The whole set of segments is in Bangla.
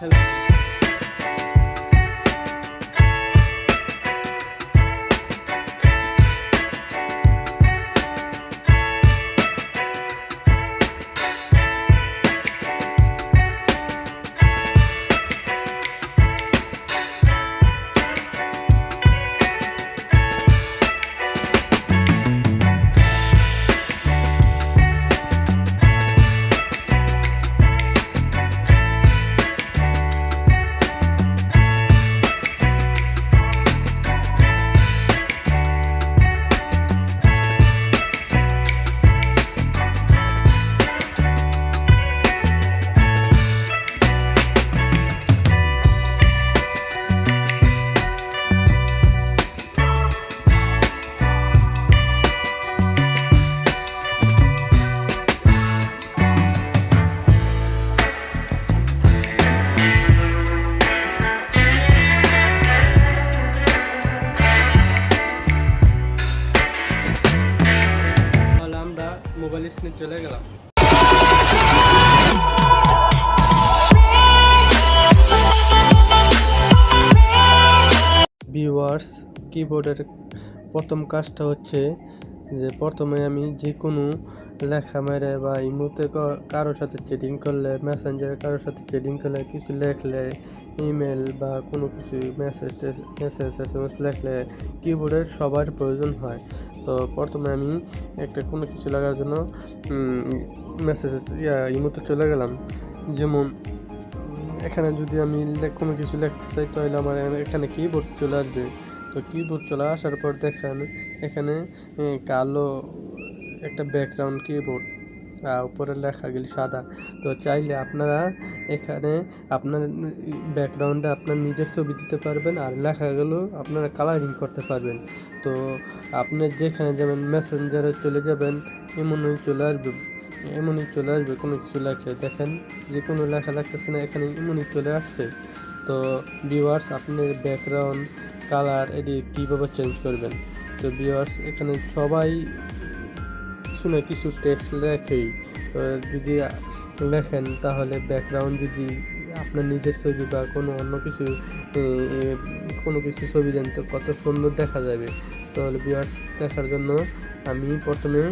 হ্যালো। তাহলে আমরা মোবাইল স্ক্রিনে চলে গেলাম। ভিউয়ার্স, কিবোর্ডের প্রথম কাজটা হচ্ছে যে প্রথমে আমি যে কোনো লেখা মেরে বা ইমোতে কারোর সাথে চ্যাটিং করলে, মেসেঞ্জারে কারোর সাথে চ্যাটিং করলে, কিছু লেখলে, ইমেল বা কোনো কিছু মেসেজ এসএমএস লেখলে কিবোর্ডের সবার প্রয়োজন হয়। তো প্রথমে আমি একটা কোনো কিছু লেখার জন্য মেসেজ ইমোতে চলে গেলাম। যেমন এখানে যদি আমি কোনো কিছু লিখতে চাই তাহলে আমার এখানে কিবোর্ড চলে আসবে। তো কিবোর্ড চলে আসার পর দেখেন এখানে কালো একটা ব্যাকগ্রাউন্ড কিবোর্ড, উপরের লেখাগুলি সাদা। তো চাইলে আপনারা এখানে আপনার ব্যাকগ্রাউন্ডে আপনার নিজের ছবি দিতে পারবেন, আর লেখাগুলো আপনারা কালারিং করতে পারবেন। তো আপনি যেখানে যাবেন, মেসেঞ্জারে চলে যাবেন, এমনই চলে আসবে কোনো কিছু লেখলে। দেখেন যে কোনো লেখা লাগতেছে না, এখানে এমনই চলে আসছে। তো ভিউয়ার্স, আপনার ব্যাকগ্রাউন্ড কালার এটি কীভাবে চেঞ্জ করবেন? তো ভিউয়ার্স, এখানে সবাই কিছু না কিছু টেক্সট লেখেই। যদি লেখেন তাহলে ব্যাকগ্রাউন্ড যদি আপনার নিজের ছবি বা কোনো অন্য কিছু ছবি দেন তো কত সুন্দর দেখা যাবে। তাহলে ভিউয়ার্স, দেখার জন্য আমি প্রথমে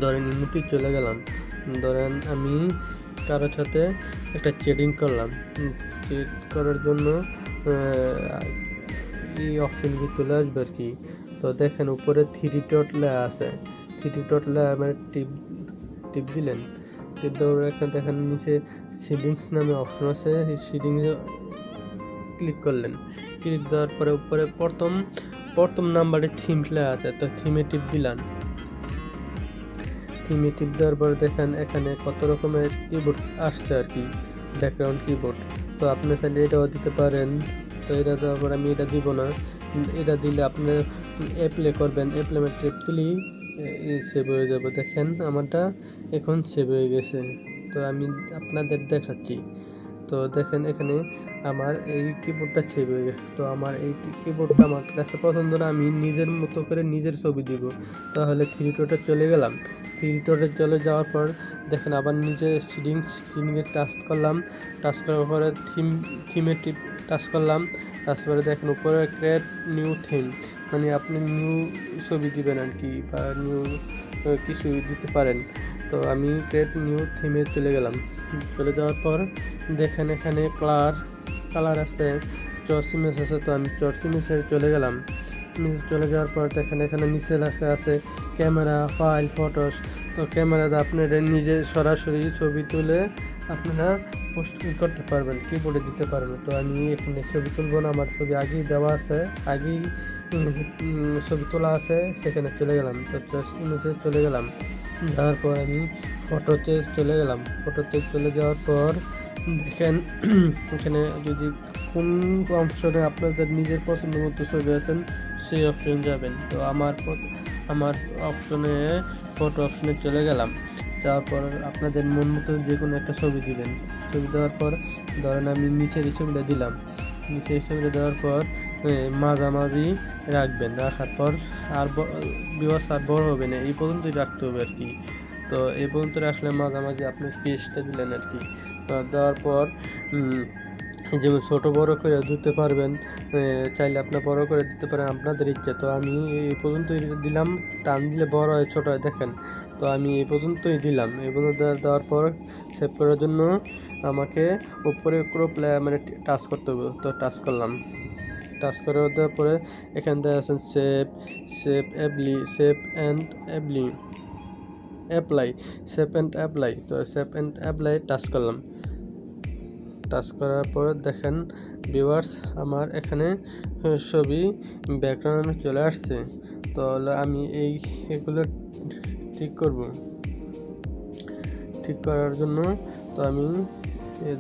ধরেন ইমোতে চলে গেলাম। ধরেন আমি কারোর সাথে একটা চ্যাটিং করলাম, চ্যাট করার জন্য এই অপশনগুলো চলে আসবে আর কি। তো দেখেন উপরে 3 ডট লেখা আছে, 3 ডট লেখা মানে টিপ দিলেন। টিপ দেওয়ার এখানে দেখেন নিচে সেটিংস নামে অপশন আছে, এই সেটিংসে ক্লিক করলেন। ক্লিক দেওয়ার পরে উপরে প্রথম নাম্বারে থিম লেখা আছে, তো থিমে টিপ দিলাম। থিমে টিপ দেওয়ার পরে দেখেন এখানে কত রকমের কিবোর্ড আসছে আর কি, ব্যাকগ্রাউন্ড কিবোর্ড। তো আপনি চাইলে এটাও দিতে পারেন। তো এটা দেওয়ার পর আমি এটা দিব না, এটা দিলে আপনি অ্যাপ্লাই করবেন, অ্যাপ্লাই টিপ দিলেই সেভ হয়ে যাবে। দেখেন আমারটা এখন সেভ হয়ে গেছে। তো আমি আপনাদের দেখাচ্ছি। তো দেখেন এখানে আমার এই কিবোর্ডটা সেভ হয়ে গেছে। তো আমার এই কিবোর্ডটা আমার কাছে পছন্দ না, আমি নিজের মতো করে নিজের ছবি দিব। তাহলে 3 ডটে চলে গেলাম। 3 ডটে চলে যাওয়ার পর দেখেন আবার নিজে সিডিংয়ে টাচ করলাম। টাচ করার পরে থিমে টাচ করলাম। তারপরে দেখেন উপরে ক্রিয়েট নিউ থিম, মানে আপনি নিউ ছবি দিবেন আর কি, বা নিউ কিছু দিতে পারেন। তো আমি ক্রিয়েট নিউ থিমে চলে গেলাম। চলে যাওয়ার পর দেখেন এখানে কালার আছে, চয়েস ইমেজ আছে। তো আমি চয়েস ইমেজে চলে গেলাম। চলে যাওয়ার পর দেখেন এখানে নিচে লেখা আছে ক্যামেরা, ফাইল, ফটোস। তো ক্যামেরাতে আপনারা নিজে সরাসরি ছবি তুলে আপনারা পোস্ট করতে পারবেন, কিবোর্ডে দিতে পারবেন। তো আমি এখানে ছবি তুলব না, আমার ছবি আগেই দেওয়া আছে, আগেই ছবি তোলা আছে, সেখানে চলে গেলাম। তো চয়েস ইমেজে চলে গেলাম। যাওয়ার পর আমি ফটোতে চলে গেলাম। ফটোতে চলে যাওয়ার পর দেখেন এখানে যদি কোন অপশনে আপনাদের নিজের পছন্দ মতো ছবি আছেন সেই অপশনে যাবেন। তো আমার অপশনে ফটো অপশনে চলে গেলাম। যাওয়ার পর আপনাদের মন মতো যে কোনো একটা ছবি দিবেন। ছবি দেওয়ার পর ধরেন আমি নিচের এই ছবিটা দিলাম। নিচের ছবিটা দেওয়ার পর মাঝামাঝি রাখবেন। রাখার পর আর বিবাস আর বড় হবে না, এই পর্যন্তই রাখতে হবে আর কি। তো এই পর্যন্ত রাখলে মাঝামাঝি আপনার ফেসটা দিলেন আর কি। দেওয়ার পর যেমন ছোট বড় করে দিতে পারবেন, চাইলে আপনার বড় করে দিতে পারেন, আপনাদের ইচ্ছা। তো আমি এই পর্যন্তই দিলাম, টান দিলে বড় হয় ছোট হয় দেখেন। তো আমি এই পর্যন্তই দিলাম। এই পর্যন্ত দেওয়ার পর সেভ করার জন্য আমাকে উপরে ক্রপ মানে টাচ করতে হবে। তো টাচ করলাম, টাচ করে দেওয়ার পরে এখান থেকে আছেন সেভ অ্যান্ড অ্যাপ্লাই। তো সেভ অ্যান্ড অ্যাপ্লাই টাচ করলাম। টাচ করার পর দেখেন ভিউয়ার্স আমার এখানে ছবি ব্যাকগ্রাউন্ড চলে আসছে। তো আমি এগুলো ঠিক করার জন্য তো আমি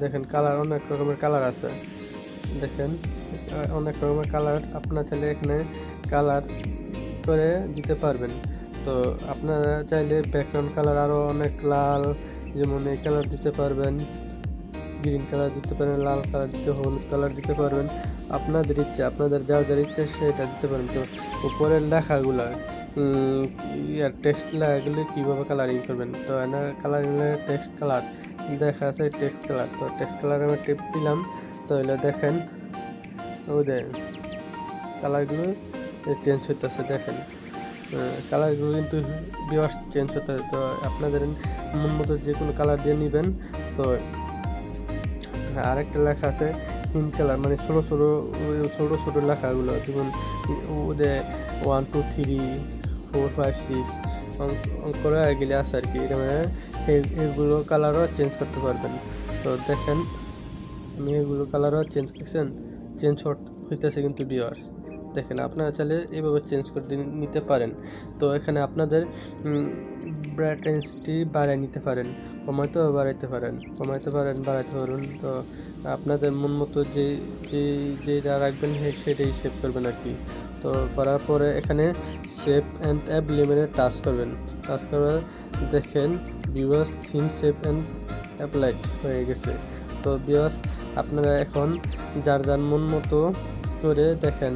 দেখেন কালার, অনেক রকমের কালার আছে, দেখেন অনেক রকমের কালার। আপনার চাইলে এখানে কালার করে দিতে পারবেন। তো আপনারা চাইলে ব্যাকগ্রাউন্ড কালার আরও অনেক লাল, যেমন এই কালার দিতে পারবেন, গ্রিন কালার দিতে পারেন, লাল কালার হলুদ কালার দিতে পারবেন, আপনাদের ইচ্ছা, আপনাদের যার ইচ্ছা সেটা দিতে পারেন। তো উপরের লেখাগুলা টেক্সট লেখাগুলো কীভাবে কালারিং করবেন, তো কালারিং টেক্সট কালার দেখা আছে, টেক্সট কালার। তো টেক্সট কালার আমি টিপ দিলাম। তো এগুলো দেখেন ওদের কালারগুলো চেঞ্জ হতেছে, দেখেন কালারগুলো কিন্তু ভিউয়ার্স চেঞ্জ হতে হয়। তো আপনাদের মন মতো যে কোনো কালার দিয়ে নেবেন। তো আরেকটা লেখা আছে হিন্ট কালার, মানে ছোটো ছোটো লেখাগুলো, যেমন ওদের 1 2 3 4 5 6 অঙ্করা এগুলি আছে আর কি। মানে এগুলো কালারও চেঞ্জ করতে পারবেন। তো দেখেন আমি এগুলো কালারও চেঞ্জ হইতেছে কিন্তু ভিউয়ার্স দেখেন, আপনারা চাইলে এইভাবে চেঞ্জ করে নিতে পারেন। তো এখানে আপনাদের ব্রাইটনেসটি বাড়ায় নিতে পারেন, কমাইতেও বাড়াইতে পারেন, বাড়াইতে পারবেন। তো আপনাদের মন মতো যেটা রাখবেন সেটাই সেভ করবেন আর কি। তো করার পরে এখানে সেভ অ্যান্ড অ্যাপ্লাই টাচ করবেন। টাচ করার দেখেন viewers theme save and applied হয়ে গেছে। তো ভিউয়ার্স আপনারা এখন যার মন মতো করে দেখেন,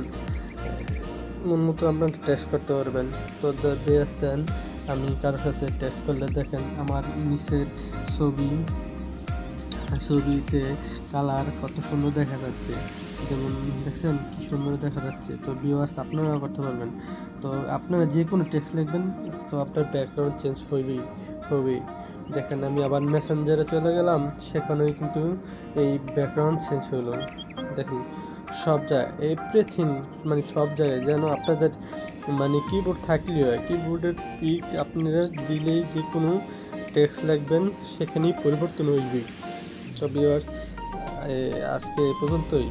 মন মতো আপনারা টেস্ট করতে পারবেন। তো ভিউয়ার্স দেন আমি কারোর সাথে টেস্ট করলে দেখেন আমার নিচের ছবিতে কালার কত সুন্দর দেখা যাচ্ছে, যেমন দেখছেন কি সুন্দর দেখা যাচ্ছে। তো ভিউয়ার্স আপনারাও করতে পারবেন। তো আপনারা যে কোনো টেক্সট লিখবেন, তো আপনার ব্যাকগ্রাউন্ড চেঞ্জ হবেই। দেখেন আমি আবার মেসেঞ্জারে চলে গেলাম, সেখানেও কিন্তু এই ব্যাকগ্রাউন্ড চেঞ্জ হলো। দেখুন সব জায়গায় এভরিথিং, মানে সব জায়গায় যেন আপনাদের মানে কিবোর্ড থাকলেই হয়, কিবোর্ডের পিক আপনারা দিলেই যে কোনো টেক্সট লিখবেন সেখানেই পরিবর্তন হইবে। তো ভিউয়ার্স আজকে এই পর্যন্তই।